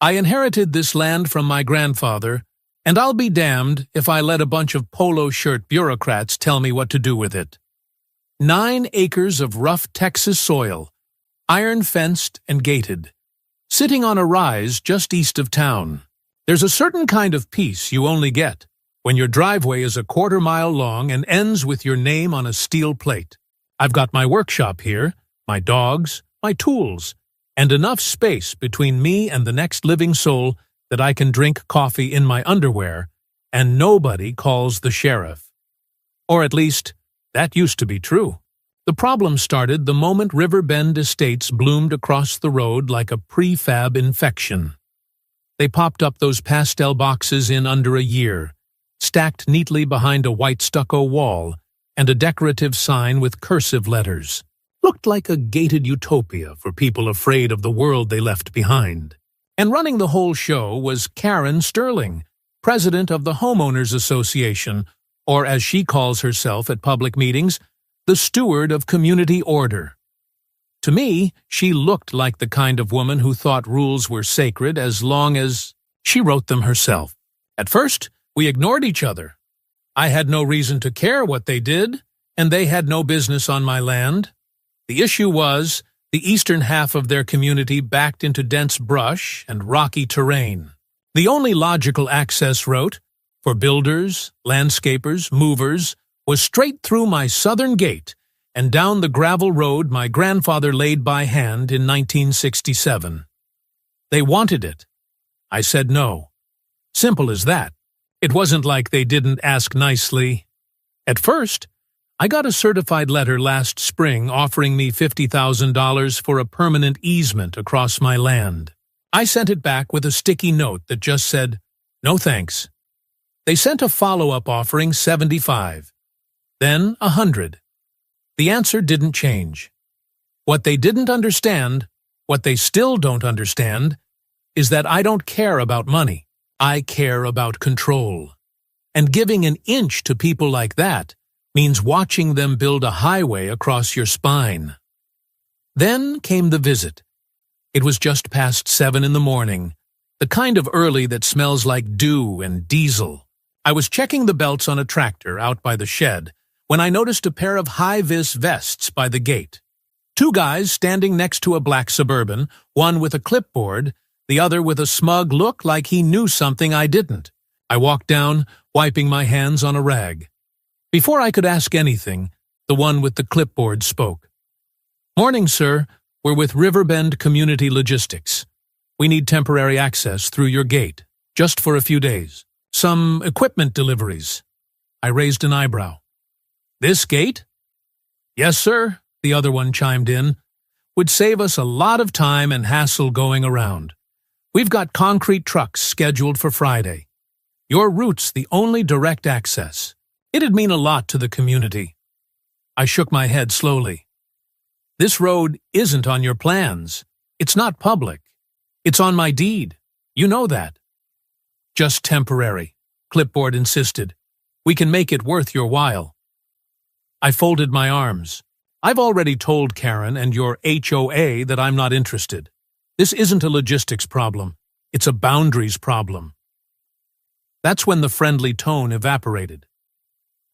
I inherited this land from my grandfather, and I'll be damned if I let a bunch of polo shirt bureaucrats tell me what to do with it. 9 acres of rough Texas soil, iron-fenced and gated, sitting on a rise just east of town. There's a certain kind of peace you only get when your driveway is a quarter-mile long and ends with your name on a steel plate. I've got my workshop here, my dogs, my tools, and enough space between me and the next living soul that I can drink coffee in my underwear, and nobody calls the sheriff. Or at least, that used to be true. The problem started the moment Riverbend Estates bloomed across the road like a prefab infection. They popped up those pastel boxes in under a year, stacked neatly behind a white stucco wall and a decorative sign with cursive letters. Looked like a gated utopia for people afraid of the world they left behind. And running the whole show was Karen Sterling, president of the Homeowners Association, or as she calls herself at public meetings, the steward of community order. To me, she looked like the kind of woman who thought rules were sacred as long as she wrote them herself. At first, we ignored each other. I had no reason to care what they did, and they had no business on my land. The issue was, the eastern half of their community backed into dense brush and rocky terrain. The only logical access route, for builders, landscapers, movers, was straight through my southern gate and down the gravel road my grandfather laid by hand in 1967. They wanted it. I said no. Simple as that. It wasn't like they didn't ask nicely. At first, I got a certified letter last spring offering me $50,000 for a permanent easement across my land. I sent it back with a sticky note that just said, "No thanks." They sent a follow-up offering $75,000, then $100,000. The answer didn't change. What they didn't understand, what they still don't understand, is that I don't care about money. I care about control. And giving an inch to people like that means watching them build a highway across your spine. Then came the visit. It was just past 7 in the morning, the kind of early that smells like dew and diesel. I was checking the belts on a tractor out by the shed when I noticed a pair of high-vis vests by the gate. 2 guys standing next to a black Suburban, one with a clipboard, the other with a smug look like he knew something I didn't. I walked down, wiping my hands on a rag. Before I could ask anything, the one with the clipboard spoke. "Morning, sir. We're with Riverbend Community Logistics. We need temporary access through your gate, just for a few days. Some equipment deliveries." I raised an eyebrow. "This gate?" "Yes, sir," the other one chimed in. "Would save us a lot of time and hassle going around. We've got concrete trucks scheduled for Friday. Your route's the only direct access. It'd mean a lot to the community." I shook my head slowly. "This road isn't on your plans. It's not public. It's on my deed. You know that." "Just temporary," Clipboard insisted. "We can make it worth your while." I folded my arms. "I've already told Karen and your HOA that I'm not interested. This isn't a logistics problem. It's a boundaries problem." That's when the friendly tone evaporated.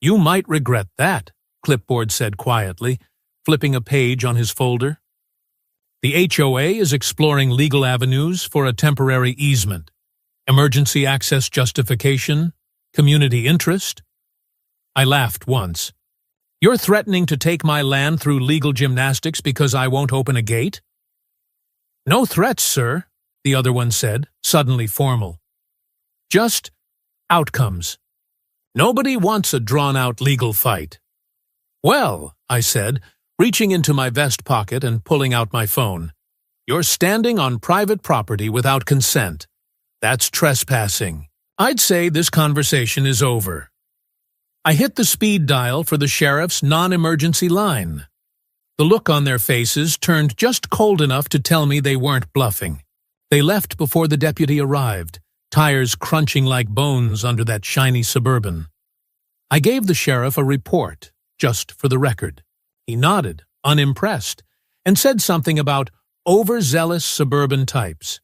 "You might regret that," Clipboard said quietly, flipping a page on his folder. "The HOA is exploring legal avenues for a temporary easement. Emergency access justification, community interest." I laughed once. "You're threatening to take my land through legal gymnastics because I won't open a gate?" "No threats, sir," the other one said, suddenly formal. "Just outcomes. Nobody wants a drawn-out legal fight." "Well," I said, reaching into my vest pocket and pulling out my phone, "you're standing on private property without consent. That's trespassing. I'd say this conversation is over." I hit the speed dial for the sheriff's non-emergency line. The look on their faces turned just cold enough to tell me they weren't bluffing. They left before the deputy arrived, tires crunching like bones under that shiny Suburban. I gave the sheriff a report, just for the record. He nodded, unimpressed, and said something about overzealous suburban types.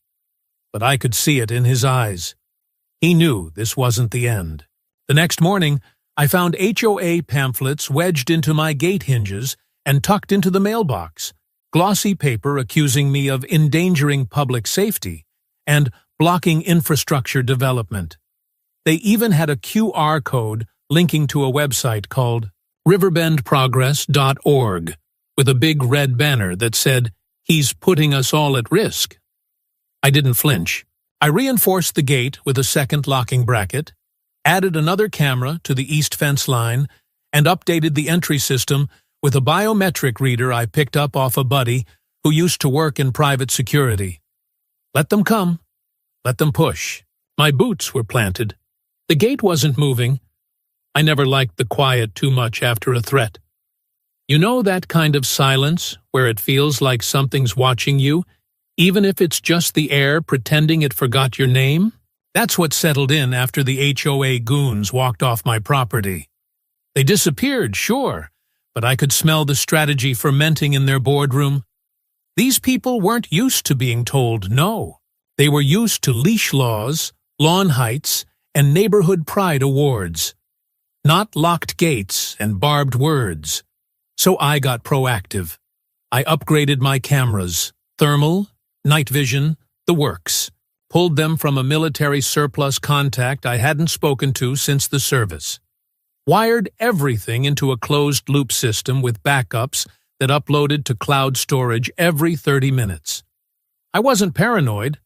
but I could see it in his eyes. He knew this wasn't the end. The next morning, I found HOA pamphlets wedged into my gate hinges and tucked into the mailbox, glossy paper accusing me of endangering public safety and blocking infrastructure development. They even had a QR code linking to a website called riverbendprogress.org with a big red banner that said, "He's putting us all at risk." I didn't flinch. I reinforced the gate with a second locking bracket, added another camera to the east fence line, and updated the entry system with a biometric reader I picked up off a buddy who used to work in private security. Let them come. Let them push. My boots were planted. The gate wasn't moving. I never liked the quiet too much after a threat. You know that kind of silence where it feels like something's watching you, even if it's just the air pretending it forgot your name? That's what settled in after the HOA goons walked off my property. They disappeared, sure, but I could smell the strategy fermenting in their boardroom. These people weren't used to being told no. They were used to leash laws, lawn heights, and neighborhood pride awards. Not locked gates and barbed words. So I got proactive. I upgraded my cameras, thermal, night vision, the works. Pulled them from a military surplus contact I hadn't spoken to since the service. Wired everything into a closed-loop system with backups that uploaded to cloud storage every 30 minutes. I wasn't paranoid.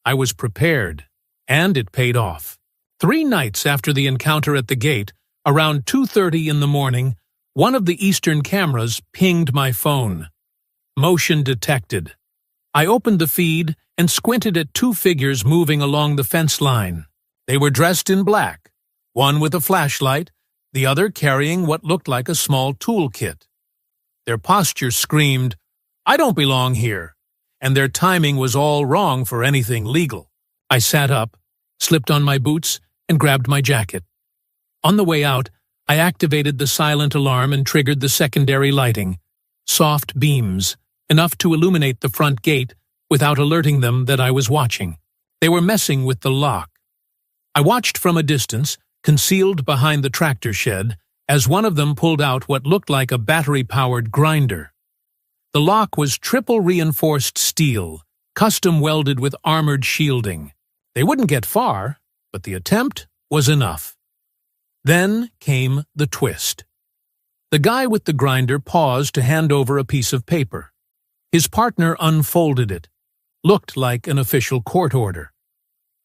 I was prepared, and it paid off. 3 nights after the encounter at the gate, around 2:30 in the morning, one of the eastern cameras pinged my phone. Motion detected. I opened the feed and squinted at 2 figures moving along the fence line. They were dressed in black, one with a flashlight, the other carrying what looked like a small toolkit. Their posture screamed, "I don't belong here," and their timing was all wrong for anything legal. I sat up, slipped on my boots, and grabbed my jacket. On the way out, I activated the silent alarm and triggered the secondary lighting. Soft beams, enough to illuminate the front gate without alerting them that I was watching. They were messing with the lock. I watched from a distance, concealed behind the tractor shed, as one of them pulled out what looked like a battery-powered grinder. The lock was triple-reinforced steel, custom-welded with armored shielding. They wouldn't get far, but the attempt was enough. Then came the twist. The guy with the grinder paused to hand over a piece of paper. His partner unfolded it. Looked like an official court order.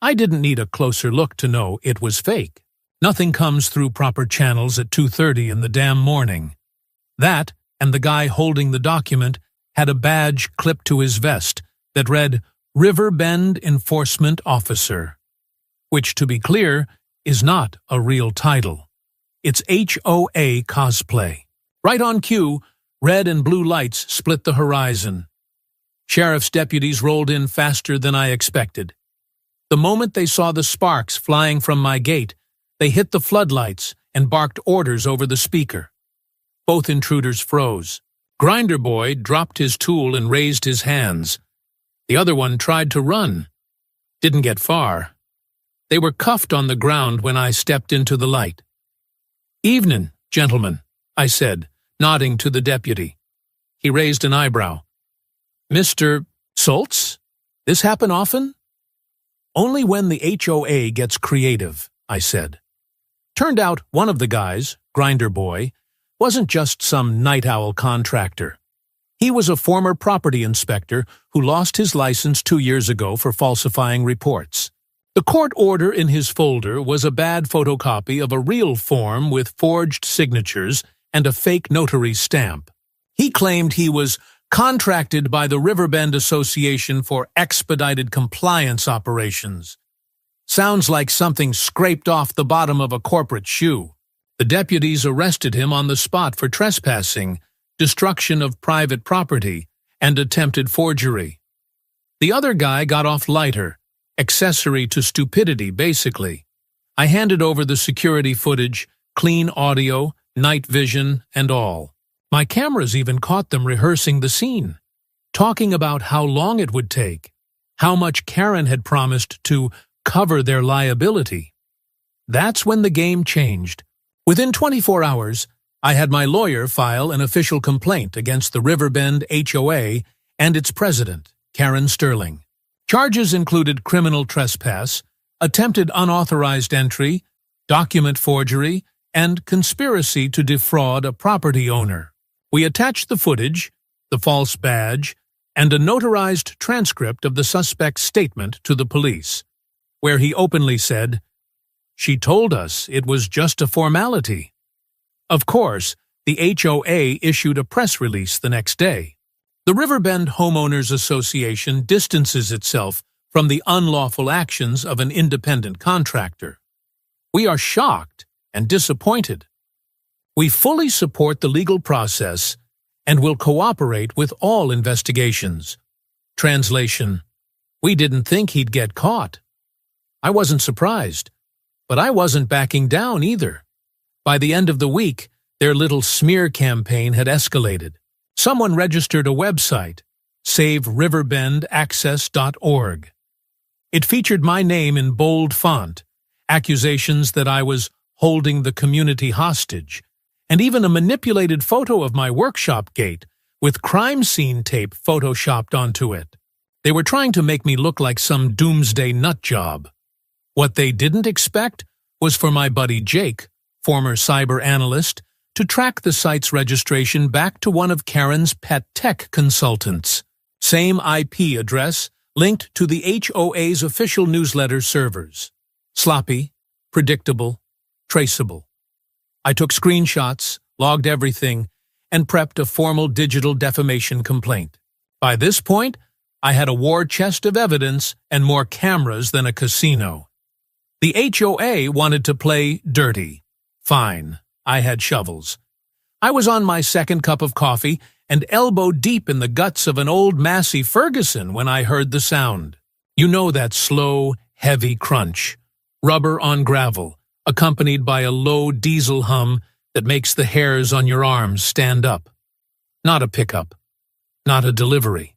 I didn't need a closer look to know it was fake. Nothing comes through proper channels at 2:30 in the damn morning. That, and the guy holding the document, had a badge clipped to his vest that read River Bend Enforcement Officer, which, to be clear, is not a real title. It's HOA cosplay. Right on cue, red and blue lights split the horizon. Sheriff's deputies rolled in faster than I expected. The moment they saw the sparks flying from my gate, they hit the floodlights and barked orders over the speaker. Both intruders froze. Grinder Boy dropped his tool and raised his hands. The other one tried to run. Didn't get far. They were cuffed on the ground when I stepped into the light. "Evening, gentlemen," I said, nodding to the deputy. He raised an eyebrow. "Mr. Schultz? This happen often?" "Only when the HOA gets creative," I said. Turned out one of the guys, Grinder Boy, wasn't just some night owl contractor. He was a former property inspector who lost his license 2 years ago for falsifying reports. The court order in his folder was a bad photocopy of a real form with forged signatures and a fake notary stamp. He claimed he was contracted by the Riverbend Association for expedited compliance operations. Sounds like something scraped off the bottom of a corporate shoe. The deputies arrested him on the spot for trespassing, destruction of private property, and attempted forgery. The other guy got off lighter, accessory to stupidity, basically. I handed over the security footage, clean audio, night vision, and all. My cameras even caught them rehearsing the scene, talking about how long it would take, how much Karen had promised to cover their liability. That's when the game changed. Within 24 hours, I had my lawyer file an official complaint against the Riverbend HOA and its president, Karen Sterling. Charges included criminal trespass, attempted unauthorized entry, document forgery, and conspiracy to defraud a property owner. We attached the footage, the false badge, and a notarized transcript of the suspect's statement to the police, where he openly said, "She told us it was just a formality." Of course, the HOA issued a press release the next day. The Riverbend Homeowners Association distances itself from the unlawful actions of an independent contractor. We are shocked and disappointed. We fully support the legal process and will cooperate with all investigations. Translation: we didn't think he'd get caught. I wasn't surprised, but I wasn't backing down either. By the end of the week, their little smear campaign had escalated. Someone registered a website, SaveRiverbendAccess.org. It featured my name in bold font, accusations that I was holding the community hostage, and even a manipulated photo of my workshop gate with crime scene tape photoshopped onto it. They were trying to make me look like some doomsday nut job. What they didn't expect was for my buddy Jake, former cyber analyst, to track the site's registration back to one of Karen's pet tech consultants. Same IP address linked to the HOA's official newsletter servers. Sloppy, predictable, traceable. I took screenshots, logged everything, and prepped a formal digital defamation complaint. By this point, I had a war chest of evidence and more cameras than a casino. The HOA wanted to play dirty. Fine, I had shovels. I was on my second cup of coffee and elbow deep in the guts of an old Massey Ferguson when I heard the sound. You know that slow, heavy crunch. Rubber on gravel, accompanied by a low diesel hum that makes the hairs on your arms stand up. Not a pickup. Not a delivery.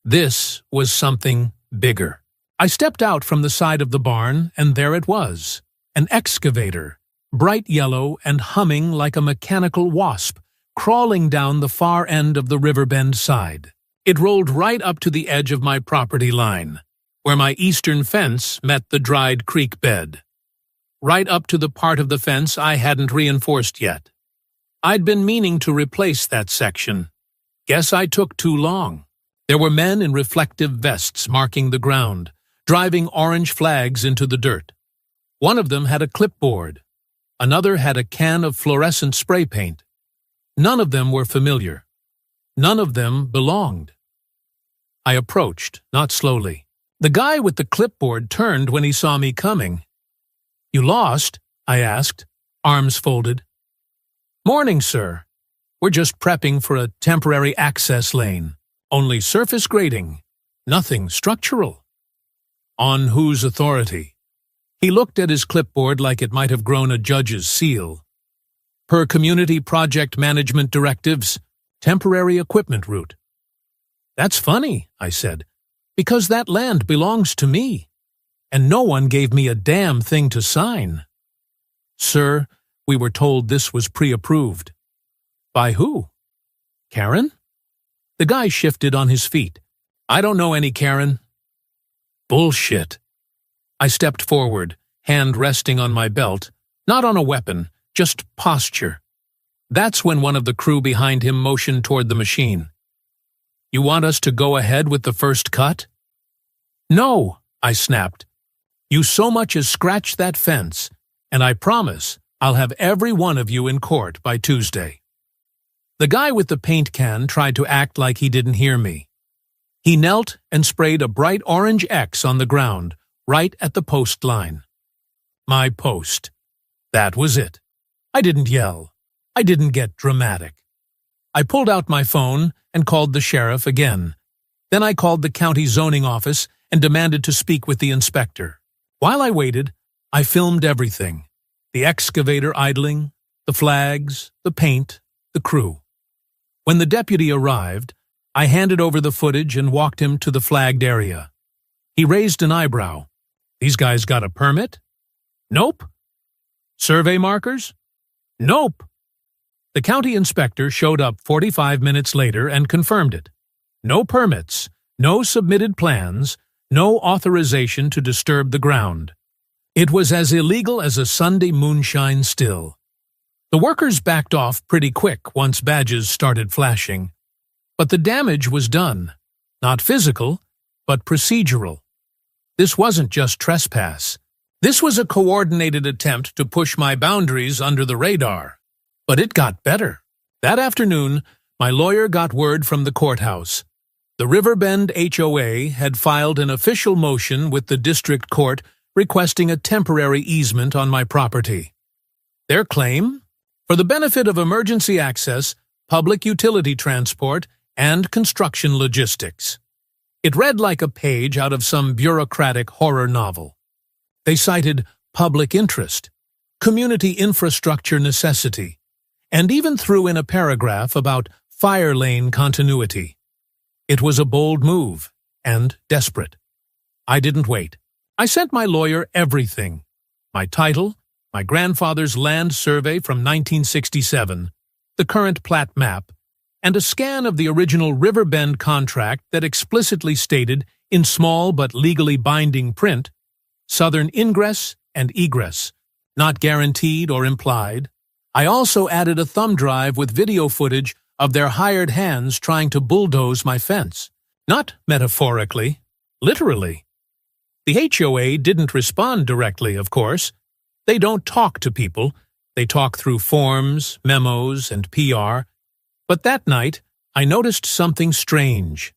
This was something bigger. I stepped out from the side of the barn, and there it was. An excavator, bright yellow and humming like a mechanical wasp, crawling down the far end of the Riverbend side. It rolled right up to the edge of my property line, where my eastern fence met the dried creek bed. Right up to the part of the fence I hadn't reinforced yet. I'd been meaning to replace that section. Guess I took too long. There were men in reflective vests marking the ground, driving orange flags into the dirt. One of them had a clipboard. Another had a can of fluorescent spray paint. None of them were familiar. None of them belonged. I approached, not slowly. The guy with the clipboard turned when he saw me coming. "You lost?" I asked, arms folded. "Morning, sir. We're just prepping for a temporary access lane. Only surface grading. Nothing structural." "On whose authority?" He looked at his clipboard like it might have grown a judge's seal. "Per community project management directives, temporary equipment route." "That's funny," I said, "because that land belongs to me, and no one gave me a damn thing to sign." "Sir, we were told this was pre-approved." "By who? Karen?" The guy shifted on his feet. "I don't know any Karen." "Bullshit." I stepped forward, hand resting on my belt, not on a weapon, just posture. That's when one of the crew behind him motioned toward the machine. "You want us to go ahead with the first cut?" "No," I snapped. "You so much as scratch that fence, and I promise I'll have every one of you in court by Tuesday." The guy with the paint can tried to act like he didn't hear me. He knelt and sprayed a bright orange X on the ground, right at the post line. My post. That was it. I didn't yell. I didn't get dramatic. I pulled out my phone and called the sheriff again. Then I called the county zoning office and demanded to speak with the inspector. While I waited, I filmed everything. The excavator idling, the flags, the paint, the crew. When the deputy arrived, I handed over the footage and walked him to the flagged area. He raised an eyebrow. These guys got a permit? Nope. Survey markers? Nope. The county inspector showed up 45 minutes later and confirmed it. No permits, no submitted plans, no authorization to disturb the ground. It was as illegal as a Sunday moonshine still. The workers backed off pretty quick once badges started flashing. But the damage was done. Not physical, but procedural. This wasn't just trespass. This was a coordinated attempt to push my boundaries under the radar. But it got better. That afternoon, my lawyer got word from the courthouse. The Riverbend HOA had filed an official motion with the district court requesting a temporary easement on my property. Their claim? For the benefit of emergency access, public utility transport, and construction logistics. It read like a page out of some bureaucratic horror novel. They cited public interest, community infrastructure necessity, and even threw in a paragraph about fire lane continuity. It was a bold move, and desperate. I didn't wait. I sent my lawyer everything. My title, my grandfather's land survey from 1967, the current plat map, and a scan of the original Riverbend contract that explicitly stated, in small but legally binding print, southern ingress and egress, not guaranteed or implied. I also added a thumb drive with video footage of their hired hands trying to bulldoze my fence. Not metaphorically, literally. The HOA didn't respond directly, of course. They don't talk to people. They talk through forms, memos, and PR. But that night, I noticed something strange.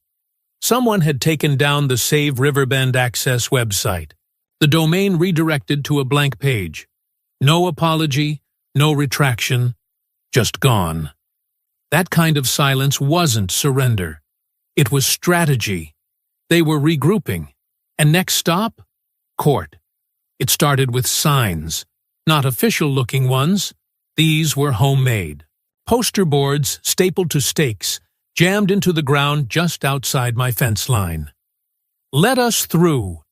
Someone had taken down the Save Riverbend Access website. The domain redirected to a blank page. No apology, no retraction, just gone. That kind of silence wasn't surrender. It was strategy. They were regrouping. And next stop? Court. It started with signs, not official-looking ones. These were homemade. Poster boards stapled to stakes, jammed into the ground just outside my fence line. Let us through.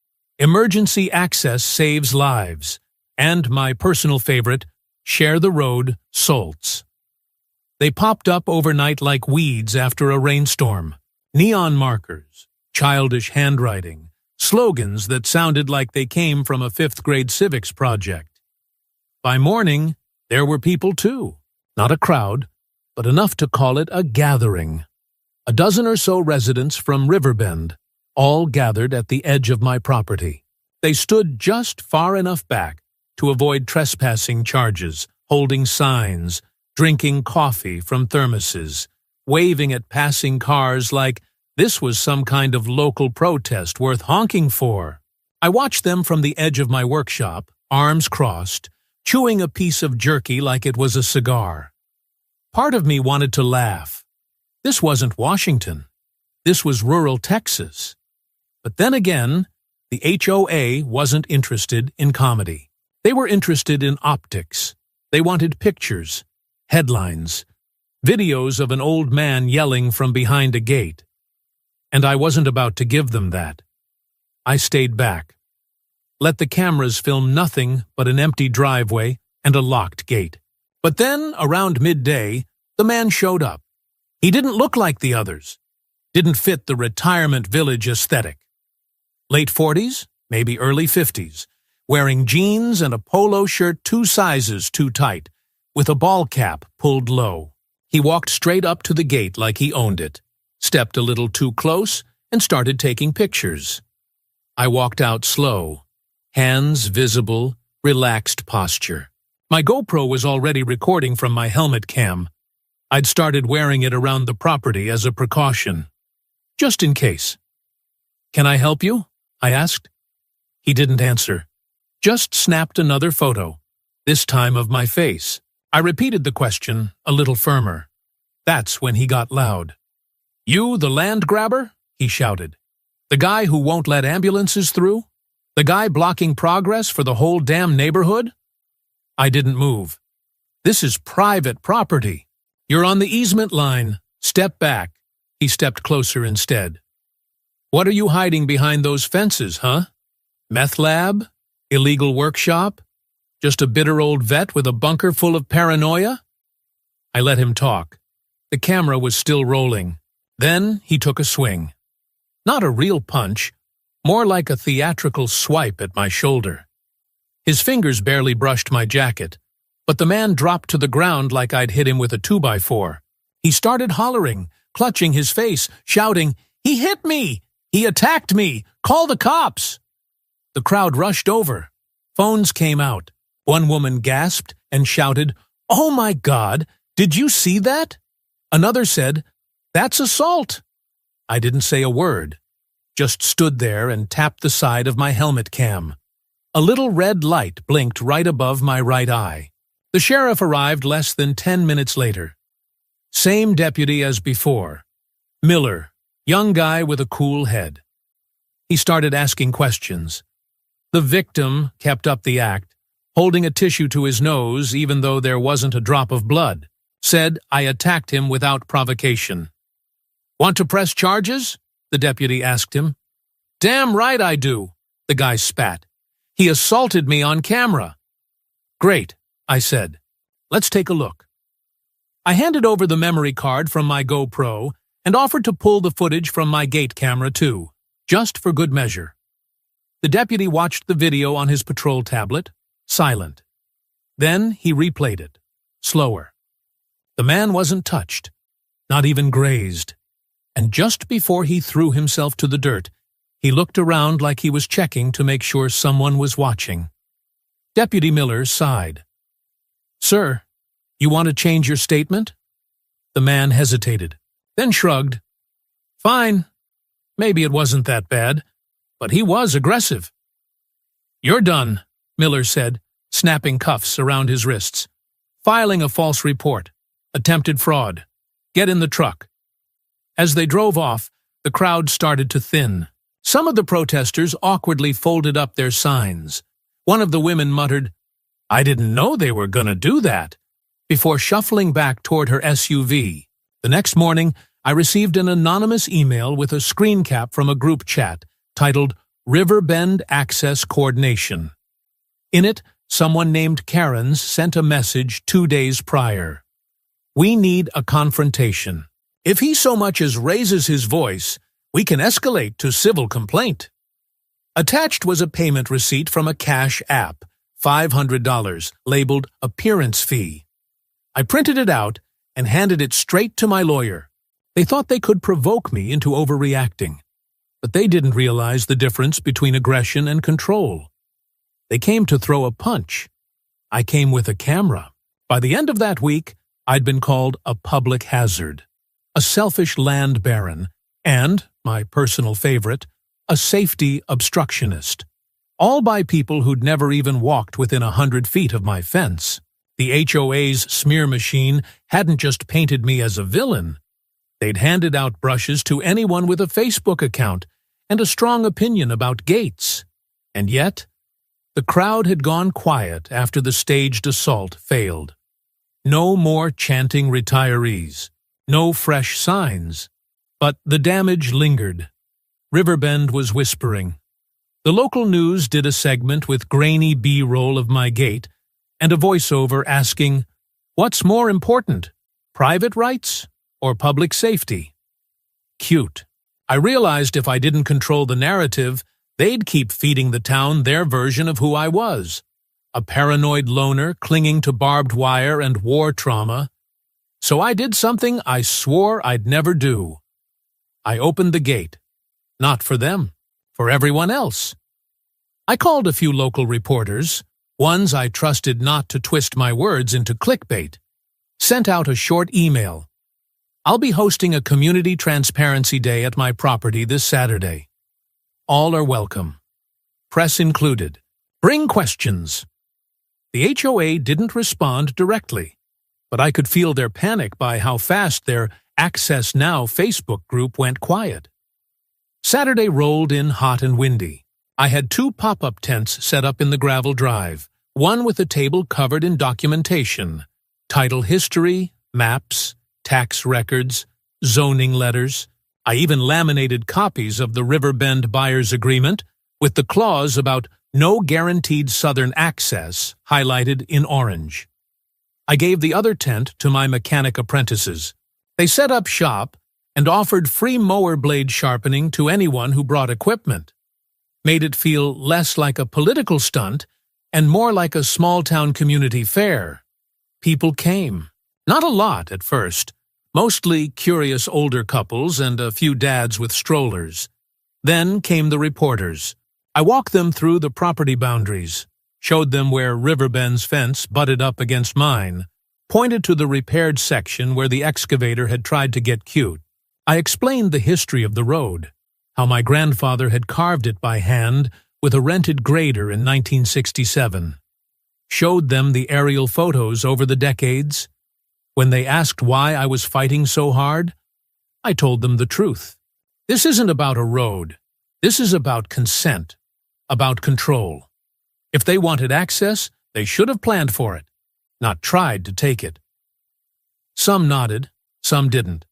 Emergency access saves lives. And my personal favorite, share the road, Solts. They popped up overnight like weeds after a rainstorm. Neon markers, childish handwriting, slogans that sounded like they came from a fifth-grade civics project. By morning, there were people too. Not a crowd, but enough to call it a gathering. A dozen or so residents from Riverbend, all gathered at the edge of my property. They stood just far enough back to avoid trespassing charges, holding signs, drinking coffee from thermoses, waving at passing cars like this was some kind of local protest worth honking for. I watched them from the edge of my workshop, arms crossed, chewing a piece of jerky like it was a cigar. Part of me wanted to laugh. This wasn't Washington. This was rural Texas. But then again, the HOA wasn't interested in comedy. They were interested in optics. They wanted pictures, headlines, videos of an old man yelling from behind a gate. And I wasn't about to give them that. I stayed back. Let the cameras film nothing but an empty driveway and a locked gate. But then, around midday, the man showed up. He didn't look like the others. Didn't fit the retirement village aesthetic. Late 40s, maybe early 50s, wearing jeans and a polo shirt 2 sizes too tight, with a ball cap pulled low. He walked straight up to the gate like he owned it, stepped a little too close, and started taking pictures. I walked out slow, hands visible, relaxed posture. My GoPro was already recording from my helmet cam. I'd started wearing it around the property as a precaution, just in case. "Can I help you?" I asked. He didn't answer, just snapped another photo, this time of my face. I repeated the question, a little firmer. That's when he got loud. "You, the land grabber?" he shouted. "The guy who won't let ambulances through? The guy blocking progress for the whole damn neighborhood?" I didn't move. "This is private property. You're on the easement line. Step back." He stepped closer instead. What are you hiding behind those fences, huh? Meth lab? Illegal workshop? Just a bitter old vet with a bunker full of paranoia? I let him talk. The camera was still rolling. Then he took a swing. Not a real punch, more like a theatrical swipe at my shoulder. His fingers barely brushed my jacket, but the man dropped to the ground like I'd hit him with a 2x4. He started hollering, clutching his face, shouting, "He hit me! He attacked me! Call the cops!" The crowd rushed over. Phones came out. One woman gasped and shouted, "Oh my God, did you see that?" Another said, "That's assault." I didn't say a word, just stood there and tapped the side of my helmet cam. A little red light blinked right above my right eye. The sheriff arrived less than 10 minutes later. Same deputy as before. Miller, young guy with a cool head. He started asking questions. The victim kept up the act, holding a tissue to his nose even though there wasn't a drop of blood. Said I attacked him without provocation. "Want to press charges?" the deputy asked him. "Damn right I do," the guy spat. "He assaulted me on camera." "Great," I said. "Let's take a look." I handed over the memory card from my GoPro and offered to pull the footage from my gate camera too, just for good measure. The deputy watched the video on his patrol tablet, silent. Then he replayed it, slower. The man wasn't touched, not even grazed. And just before he threw himself to the dirt, he looked around like he was checking to make sure someone was watching. Deputy Miller sighed. "Sir, you want to change your statement?" The man hesitated, then shrugged. "Fine. Maybe it wasn't that bad, but he was aggressive." "You're done," Miller said, snapping cuffs around his wrists. "Filing a false report. Attempted fraud. Get in the truck." As they drove off, the crowd started to thin. Some of the protesters awkwardly folded up their signs. One of the women muttered, "I didn't know they were gonna do that," before shuffling back toward her SUV. The next morning, I received an anonymous email with a screen cap from a group chat titled Riverbend Access Coordination. In it, someone named Karen's sent a message 2 days prior. "We need a confrontation. If he so much as raises his voice, we can escalate to civil complaint." Attached was a payment receipt from a cash app, $500, labeled appearance fee. I printed it out and handed it straight to my lawyer. They thought they could provoke me into overreacting, but they didn't realize the difference between aggression and control. They came to throw a punch. I came with a camera. By the end of that week, I'd been called a public hazard, a selfish land baron, and, my personal favorite, a safety obstructionist. All by people who'd never even walked within 100 feet of my fence. The HOA's smear machine hadn't just painted me as a villain. They'd handed out brushes to anyone with a Facebook account and a strong opinion about gates. And yet, the crowd had gone quiet after the staged assault failed. No more chanting retirees, no fresh signs. But the damage lingered. Riverbend was whispering. The local news did a segment with grainy B-roll of my gate and a voiceover asking, "What's more important, private rights or public safety?" Cute. I realized if I didn't control the narrative, they'd keep feeding the town their version of who I was. A paranoid loner clinging to barbed wire and war trauma. So I did something I swore I'd never do. I opened the gate. Not for them, for everyone else. I called a few local reporters, ones I trusted not to twist my words into clickbait. Sent out a short email. "I'll be hosting a community transparency day at my property this Saturday. All are welcome. Press included. Bring questions." The HOA didn't respond directly, but I could feel their panic by how fast their Access Now Facebook group went quiet. Saturday rolled in hot and windy. I had 2 pop-up tents set up in the gravel drive, one with a table covered in documentation, title history, maps, tax records, zoning letters. I even laminated copies of the Riverbend buyer's agreement with the clause about no guaranteed southern access highlighted in orange. I gave the other tent to my mechanic apprentices. They set up shop and offered free mower blade sharpening to anyone who brought equipment. Made it feel less like a political stunt and more like a small-town community fair. People came. Not a lot at first. Mostly curious older couples and a few dads with strollers. Then came the reporters. I walked them through the property boundaries, showed them where Riverbend's fence butted up against mine, pointed to the repaired section where the excavator had tried to get cute. I explained the history of the road, how my grandfather had carved it by hand with a rented grader in 1967. Showed them the aerial photos over the decades. When they asked why I was fighting so hard, I told them the truth. This isn't about a road. This is about consent, about control. If they wanted access, they should have planned for it, not tried to take it. Some nodded, some didn't.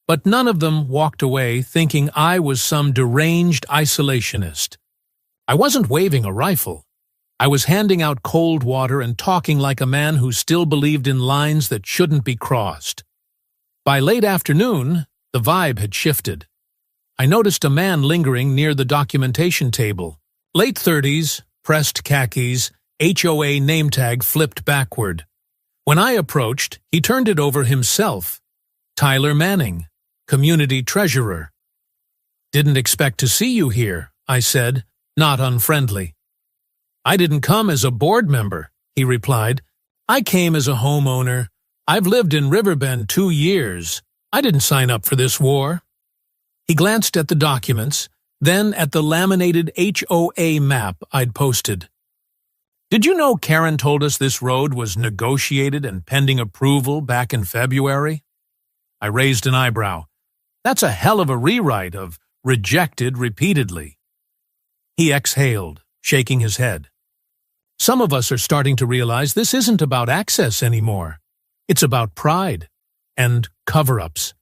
But none of them walked away thinking I was some deranged isolationist. I wasn't waving a rifle. I was handing out cold water and talking like a man who still believed in lines that shouldn't be crossed. By late afternoon, the vibe had shifted. I noticed a man lingering near the documentation table. Late 30s, pressed khakis, HOA name tag flipped backward. When I approached, he turned it over himself. Tyler Manning, community treasurer. "Didn't expect to see you here," I said, not unfriendly. "I didn't come as a board member," he replied. "I came as a homeowner. I've lived in Riverbend 2 years. I didn't sign up for this war." He glanced at the documents, then at the laminated HOA map I'd posted. "Did you know Karen told us this road was negotiated and pending approval back in February?" I raised an eyebrow. "That's a hell of a rewrite of rejected repeatedly." He exhaled, shaking his head. "Some of us are starting to realize this isn't about access anymore. It's about pride and cover-ups."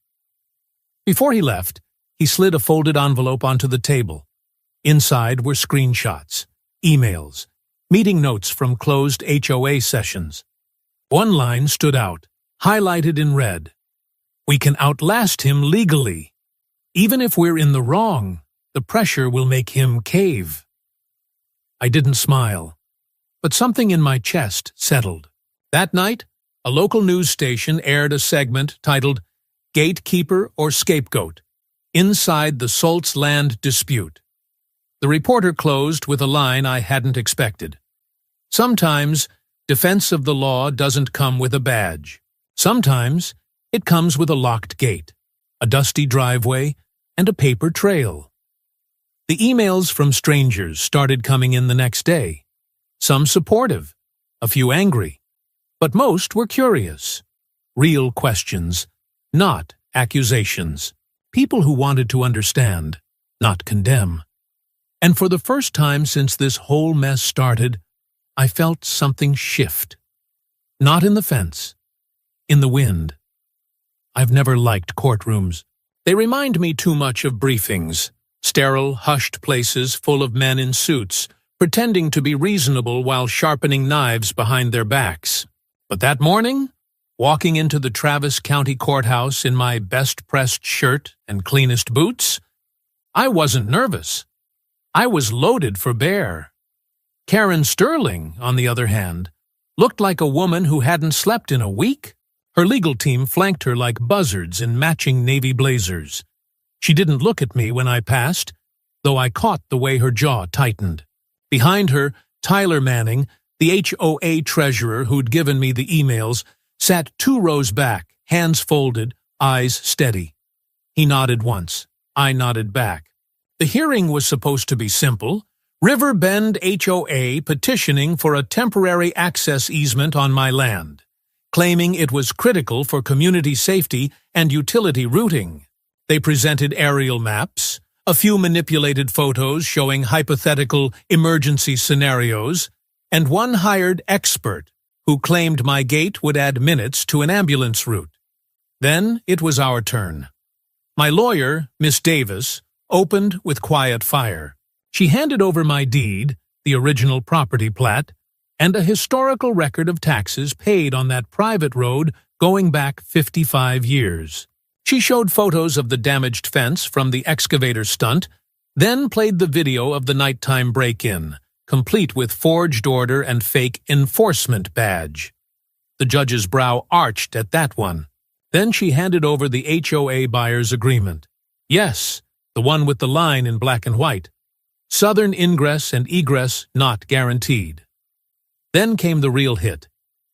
Before he left, he slid a folded envelope onto the table. Inside were screenshots, emails, meeting notes from closed HOA sessions. One line stood out, highlighted in red. "We can outlast him legally. Even if we're in the wrong, the pressure will make him cave." I didn't smile, but something in my chest settled. That night, a local news station aired a segment titled "Gatekeeper or Scapegoat: Inside the Soltz Land Dispute." The reporter closed with a line I hadn't expected. Sometimes, defense of the law doesn't come with a badge. Sometimes, it comes with a locked gate, a dusty driveway, and a paper trail. The emails from strangers started coming in the next day. Some supportive, a few angry, but most were curious. Real questions, not accusations. People who wanted to understand, not condemn. And for the first time since this whole mess started, I felt something shift. Not in the fence, in the wind. I've never liked courtrooms. They remind me too much of briefings, sterile, hushed places full of men in suits, pretending to be reasonable while sharpening knives behind their backs. But that morning, walking into the Travis County Courthouse in my best-pressed shirt and cleanest boots, I wasn't nervous. I was loaded for bear. Karen Sterling, on the other hand, looked like a woman who hadn't slept in a week. Her legal team flanked her like buzzards in matching navy blazers. She didn't look at me when I passed, though I caught the way her jaw tightened. Behind her, Tyler Manning, the HOA treasurer who'd given me the emails, sat 2 rows back, hands folded, eyes steady. He nodded once. I nodded back. The hearing was supposed to be simple. Riverbend HOA petitioning for a temporary access easement on my land, claiming it was critical for community safety and utility routing. They presented aerial maps, a few manipulated photos showing hypothetical emergency scenarios, and one hired expert who claimed my gate would add minutes to an ambulance route. Then it was our turn. My lawyer, Miss Davis, opened with quiet fire. She handed over my deed, the original property plat, and a historical record of taxes paid on that private road going back 55 years. She showed photos of the damaged fence from the excavator stunt, then played the video of the nighttime break-in, complete with forged order and fake enforcement badge. The judge's brow arched at that one. Then she handed over the HOA buyer's agreement. Yes, the one with the line in black and white. Southern ingress and egress not guaranteed. Then came the real hit,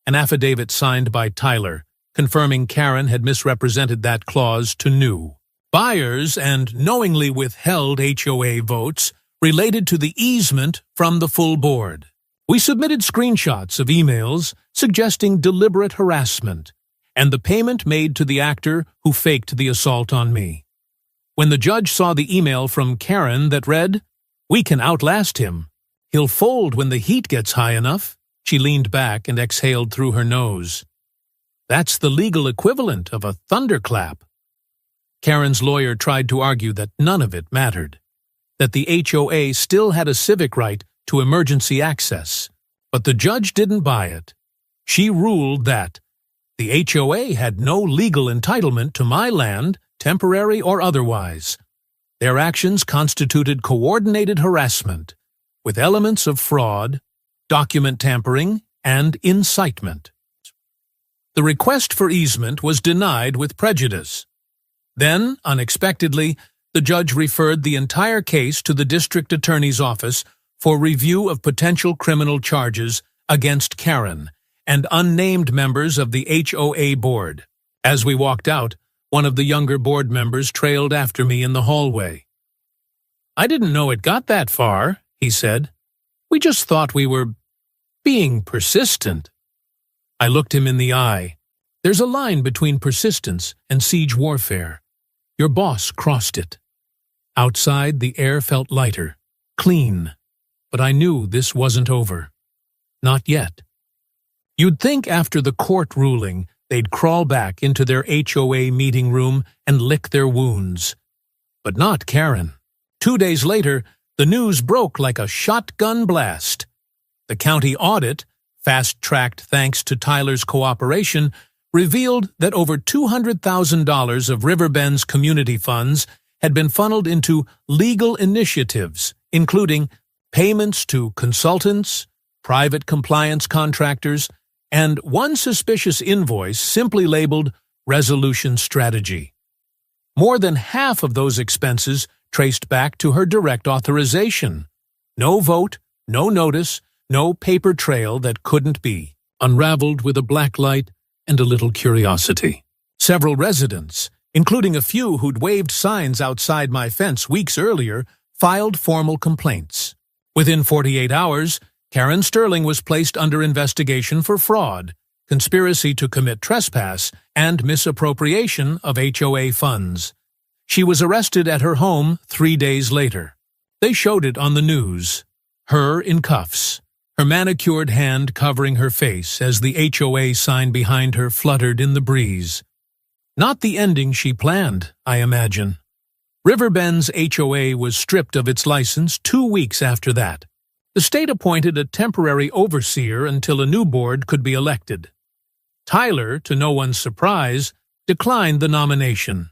an affidavit signed by Tyler, confirming Karen had misrepresented that clause to new buyers and knowingly withheld HOA votes related to the easement from the full board. We submitted screenshots of emails suggesting deliberate harassment and the payment made to the actor who faked the assault on me. When the judge saw the email from Karen that read, "We can outlast him. He'll fold when the heat gets high enough," she leaned back and exhaled through her nose. That's the legal equivalent of a thunderclap. Karen's lawyer tried to argue that none of it mattered, that the HOA still had a civic right to emergency access, but the judge didn't buy it. She ruled that the HOA had no legal entitlement to my land, temporary or otherwise. Their actions constituted coordinated harassment, with elements of fraud, document tampering, and incitement. The request for easement was denied with prejudice. Then, unexpectedly, the judge referred the entire case to the district attorney's office for review of potential criminal charges against Karen and unnamed members of the HOA board. As we walked out, one of the younger board members trailed after me in the hallway. "I didn't know it got that far," he said. "We just thought we were being persistent." I looked him in the eye. There's a line between persistence and siege warfare. Your boss crossed it. Outside, the air felt lighter, clean, but I knew this wasn't over. Not yet. You'd think after the court ruling, they'd crawl back into their HOA meeting room and lick their wounds. But not Karen. 2 days later, the news broke like a shotgun blast. The county audit, fast-tracked thanks to Tyler's cooperation, revealed that over $200,000 of Riverbend's community funds had been funneled into legal initiatives, including payments to consultants, private compliance contractors, and one suspicious invoice simply labeled Resolution Strategy. More than half of those expenses traced back to her direct authorization. No vote, no notice, no paper trail that couldn't be, unraveled with a black light and a little curiosity. Several residents, including a few who'd waved signs outside my fence weeks earlier, filed formal complaints. Within 48 hours, Karen Sterling was placed under investigation for fraud, conspiracy to commit trespass, and misappropriation of HOA funds. She was arrested at her home 3 days later. They showed it on the news. Her in cuffs, her manicured hand covering her face as the HOA sign behind her fluttered in the breeze. Not the ending she planned, I imagine. Riverbend's HOA was stripped of its license 2 weeks after that. The state appointed a temporary overseer until a new board could be elected. Tyler, to no one's surprise, declined the nomination.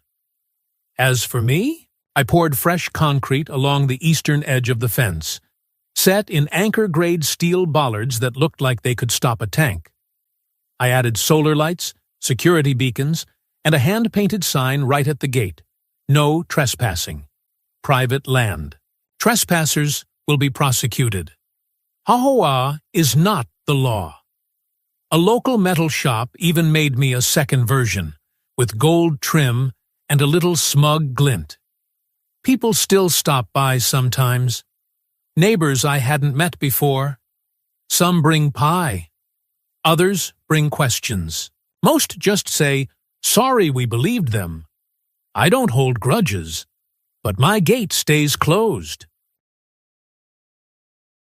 As for me, I poured fresh concrete along the eastern edge of the fence, set in anchor-grade steel bollards that looked like they could stop a tank. I added solar lights, security beacons, and a hand-painted sign right at the gate. No trespassing. Private land. Trespassers will be prosecuted. HOA is not the law. A local metal shop even made me a second version, with gold trim and a little smug glint. People still stop by sometimes. Neighbors I hadn't met before. Some bring pie. Others bring questions. Most just say, "Sorry we believed them." I don't hold grudges, but my gate stays closed.